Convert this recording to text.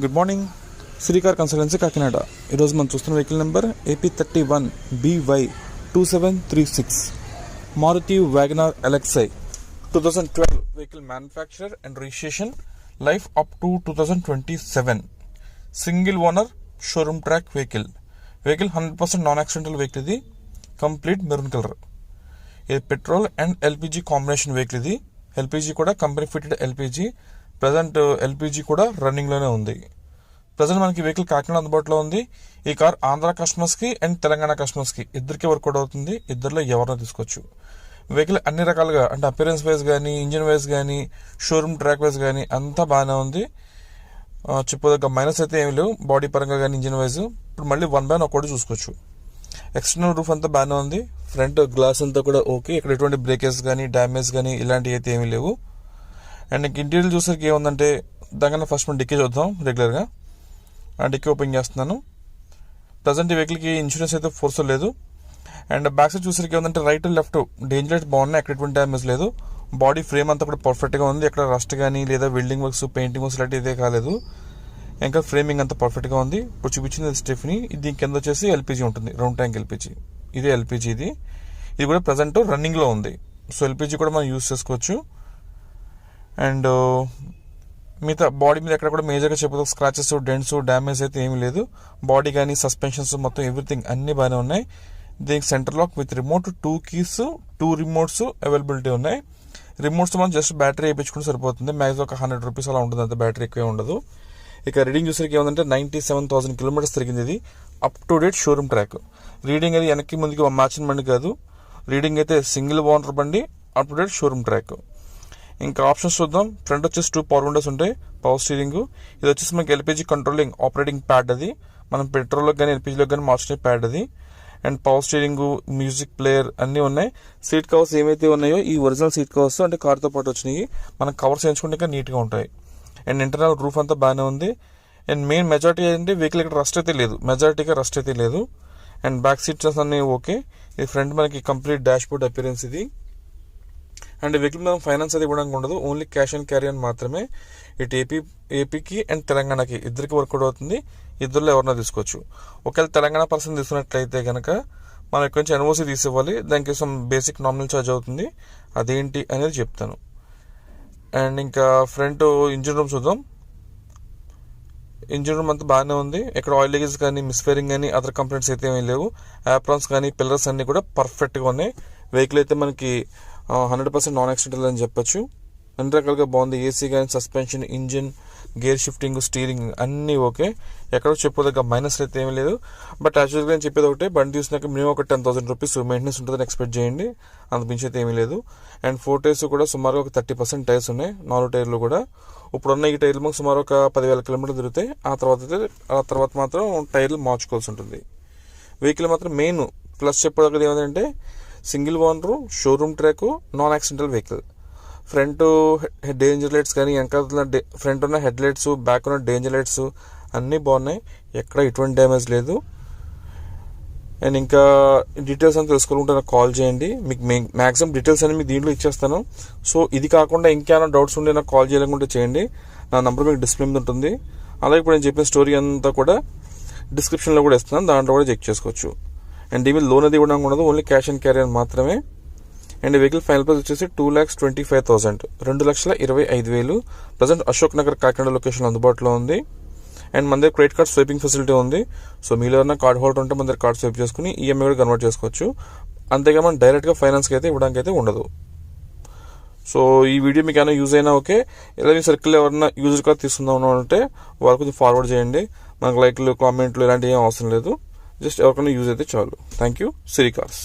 Good morning, Srikar consultancy Kakinada. ఈరోజు మనం చూస్తున్న vehicle number AP31BY2736 Maruti Wagon R LXi 2012 vehicle manufacturer and registration, life up to 2027, single owner, showroom track vehicle. 100% non accidental vehicle. ఇది complete maroon colour. ఇది petrol and LPG combination vehicle. ఇది LPG కూడా company fitted LPG. Present LPG కూడా రన్నింగ్లోనే ఉంది. Present మనకి vehicle Kakinada అందుబాటులో ఉంది. ఈ కార్ ఆంధ్ర కస్టమర్స్కి అండ్ తెలంగాణ కస్టమర్స్కి ఇద్దరికి వర్కౌట్ అవుతుంది. ఇద్దరిలో ఎవరైనా తీసుకోవచ్చు. వెహికల్ అన్ని రకాలుగా అంటే అపిరెన్స్ వైజ్ కానీ, ఇంజిన్ వైజ్ కానీ, షోరూమ్ ట్రాక్ వైజ్ కానీ అంతా బాగానే ఉంది. చెప్పదగ్గ మైనస్ అయితే ఏమి లేవు. బాడీ పరంగా కానీ, ఇంజిన్ వైజ్. ఇప్పుడు మళ్ళీ 1/1 ఒకటి చూసుకోవచ్చు. ఎక్స్టర్నల్ రూఫ్ అంతా బాగానే ఉంది. ఫ్రంట్ గ్లాస్ అంతా కూడా ఓకే. ఇక్కడ ఎటువంటి బ్రేకేజ్ కానీ, డ్యామేజ్ కానీ ఇలాంటివి అయితే ఏమీ లేవు. అండ్ ఇంటీరియర్ చూసేకి ఏముందంటే దానికన్నా ఫస్ట్ మనం డిక్కీ చూద్దాం. రెగ్యులర్గా ఆ డిక్కీ ఓపెన్ చేస్తున్నాను. ప్రజెంట్ ఈ వెహికల్కి ఇన్సూరెన్స్ అయితే ఫోర్స్ లేదు. అండ్ బ్యాక్ సైడ్ చూసేకి ఏముందంటే రైట్ లెఫ్ట్ డేంజర్ లైట్స్ బాగున్నాయి. ఎక్కడ ఎటువంటి డ్యామేజ్ లేదు. బాడీ ఫ్రేమ్ అంతా కూడా పర్ఫెక్ట్గా ఉంది. ఎక్కడ రస్ట్ కానీ లేదా వెల్డింగ్ వర్క్స్, పెయింటింగ్ వర్క్స్ ఇలాంటి ఇదే కాలేదు. ఇంకా ఫ్రేమింగ్ అంతా పర్ఫెక్ట్గా ఉంది. ఇప్పుడు చూపించింది స్టెఫ్నీ. ఇది కింద వచ్చేసి LPG ఉంటుంది, రౌండ్ ట్యాంక్ LPG. ఇదే LPG. ఇది కూడా ప్రజెంట్ రన్నింగ్లో ఉంది. సో LPG కూడా మనం యూజ్ చేసుకోవచ్చు. అండ్ మిగతా బాడీ మీద ఎక్కడ కూడా మేజర్గా చెప్పదు స్క్రాచెస్, డెంట్స్, డ్యామేజ్ అయితే ఏమీ లేదు. బాడీ కానీ, సస్పెన్షన్స్ మొత్తం ఎవ్రీథింగ్ అన్ని బాగానే ఉన్నాయి. దీనికి centre lock with remote, 2 keys, 2 remotes availability ఉన్నాయి. రిమోట్స్ మనం జస్ట్ బ్యాటరీ వేయించుకుంటే సరిపోతుంది. మ్యాక్సిమం ఒక 100 రూపీస్ అలా ఉంటుంది, అంత బ్యాటరీ ఎక్కువే ఉండదు. ఇక రీడింగ్ చూసేకి ఏముందంటే 97,000 కిలోమీటర్స్ తిరిగింది. ఇది up to date showroom track. Reading అది వెనక్కి ముందుకి మార్చిన బండి కాదు. రీడింగ్ అయితే సింగిల్ ఓనర్ బండి, up to date showroom track. ఇంకా ఆప్షన్స్ చూద్దాం. ఫ్రంట్ వచ్చేసి 2 పవర్ విండోస్ ఉంటాయి, పవర్ స్టీరింగ్. ఇది వచ్చేసి మనకి LPG కంట్రోలింగ్ ఆపరేటింగ్ ప్యాడ్. అది మనం పెట్రోల్లో కానీ LPGలో కానీ మార్చుకునే ప్యాడ్ అది. And power steering, music player అన్నీ ఉన్నాయి. సీట్ కవర్స్ ఏమైతే ఉన్నాయో ఈ ఒరిజినల్ సీట్ కవర్స్ అంటే కార్తో పాటు వచ్చినాయి. మనం కవర్స్ వేయించుకుంటే ఇంకా నీట్గా ఉంటాయి. అండ్ ఇంటర్నల్ రూఫ్ అంతా బాగానే ఉంది. అండ్ మెయిన్ మెజారిటీ ఏంటంటే వెహికల్ ఇక్కడ రస్ట్ అయితే లేదు, మెజారిటీగా రస్ట్ అయితే లేదు. అండ్ బ్యాక్ సీట్స్ అన్నీ ఓకే. ఇది ఫ్రంట్ మనకి కంప్లీట్ డాష్ బోర్డ్ అపిరెన్స్ ఇది. అండ్ వెహికల్ మనం ఫైనాన్స్ అది ఇవ్వడానికి ఉండదు, ఓన్లీ క్యాష్ అండ్ క్యారీ అని మాత్రమే. ఇటు ఏపీకి అండ్ తెలంగాణకి ఇద్దరికి వర్కౌట్ అవుతుంది. ఇద్దరులో ఎవరైనా తీసుకోవచ్చు. ఒకవేళ తెలంగాణ పర్సన్ తీసుకున్నట్లయితే కనుక మనం ఇక్కడ నుంచి NOC తీసివ్వాలి. దానికి సమ్ బేసిక్ నామినల్ ఛార్జ్ అవుతుంది. అదేంటి అనేది చెప్తాను. అండ్ ఇంకా ఫ్రంట్ ఇంజిన్ రూమ్ చూద్దాం. ఇంజిన్ రూమ్ అంతా బాగానే ఉంది. ఇక్కడ ఆయిల్ లీకేజ్ కానీ, మిస్ఫైరింగ్ కానీ, అదర్ కంప్లైంట్స్ అయితే ఏమీ లేవు. యాప్రాన్స్ కానీ, పిల్లర్స్ అన్ని కూడా పర్ఫెక్ట్గా ఉన్నాయి. వెహికల్ అయితే మనకి 100% నాన్ యాక్సిడెంటల్ అని చెప్పొచ్చు. అన్ని రకాలుగా బాగుంది. ఏసీ కానీ, suspension, engine, gear shifting, steering అన్నీ ఓకే. ఎక్కడో చెప్పదగ్గ మైనస్ అయితే ఏమీ లేదు. బట్ యాక్చువల్గా నేను చెప్పేది ఒకటే, బండి చూసినాక మినిమం ఒక 10,000 రూపీస్ మెయింటెనెన్స్ ఉంటుందని ఎక్స్పెక్ట్ చేయండి. అంత మించి అయితే ఏమీ లేదు. అండ్ 4 టైర్స్ కూడా సుమారుగా ఒక 30% టైర్స్ ఉన్నాయి. 4 టైర్లు కూడా ఇప్పుడున్న ఈ టైర్లు మాకు సుమారు ఒక 10,000 కిలోమీటర్లు తిరుగుతాయి. ఆ తర్వాత మాత్రం టైర్లు మార్చుకోవాల్సి ఉంటుంది. వెహికల్ మాత్రం మెయిన్ ప్లస్ చెప్పదగ్గది ఏమంటే single owner, showroom track, non accidental vehicle. Front danger lights కానీ, వెనకాల ఫ్రంట్ ఉన్న హెడ్ లైట్స్, బ్యాక్ ఉన్న డేంజర్ లైట్స్ అన్నీ బాగున్నాయి. ఎక్కడ ఎటువంటి డ్యామేజ్ లేదు. అండ్ ఇంకా డీటెయిల్స్ అని తెలుసుకోవాలంటే నాకు కాల్ చేయండి. మీకు మ్యాక్సిమం డీటెయిల్స్ అని మీకు దీంట్లో ఇచ్చేస్తాను. సో ఇది కాకుండా ఇంకేమైనా డౌట్స్ ఉంటే నాకు కాల్ చేయాలనుకుంటే చేయండి. నా నెంబర్ మీకు డిస్ప్లే మీద ఉంటుంది. అలాగే ఇప్పుడు నేను చెప్పిన స్టోరీ అంతా కూడా డిస్క్రిప్షన్లో కూడా ఇస్తున్నాను, దాంట్లో కూడా చెక్ చేసుకోవచ్చు. అండ్ దీని లోన్ అది ఇవ్వడానికి ఉండదు, ఓన్లీ క్యాష్ అండ్ క్యారీ అని మాత్రమే. అండ్ వెహికల్ ఫైనల్ ప్రైస్ వచ్చేసి 2,25,000, 2,25,000. ప్రజెంట్ అశోక్ నగర్ కాకినాడ లొకేషన్ అందుబాటులో ఉంది. అండ్ మన దగ్గర క్రెడిట్ కార్డ్ స్వైపింగ్ ఫెసిలిటీ ఉంది. సో మీలో ఏమైనా కార్డ్ హోల్డర్ ఉంటే మన దగ్గర కార్డ్ స్వైప్ చేసుకుని EMI కూడా కన్వర్ట్ చేసుకోవచ్చు. అంతేగా మనం డైరెక్ట్గా ఫైనాన్స్కి అయితే ఇవ్వడానికి అయితే ఉండదు. సో ఈ వీడియో మీకు ఏమైనా యూజ్ అయినా ఓకే. ఇలా మీ సర్కిల్ ఎవరైనా యూజర్ కార్డ్ తీసుకుందాం అంటే వాళ్ళు కొంచెం ఫార్వర్డ్ చేయండి. మనకు లైక్లు, కామెంట్లు ఇలాంటివి ఏం అవసరం లేదు. జస్ట్ ఎవరికైనా యూజ్ అయితే చాలు. Thank you. శ్రీ కార్స్.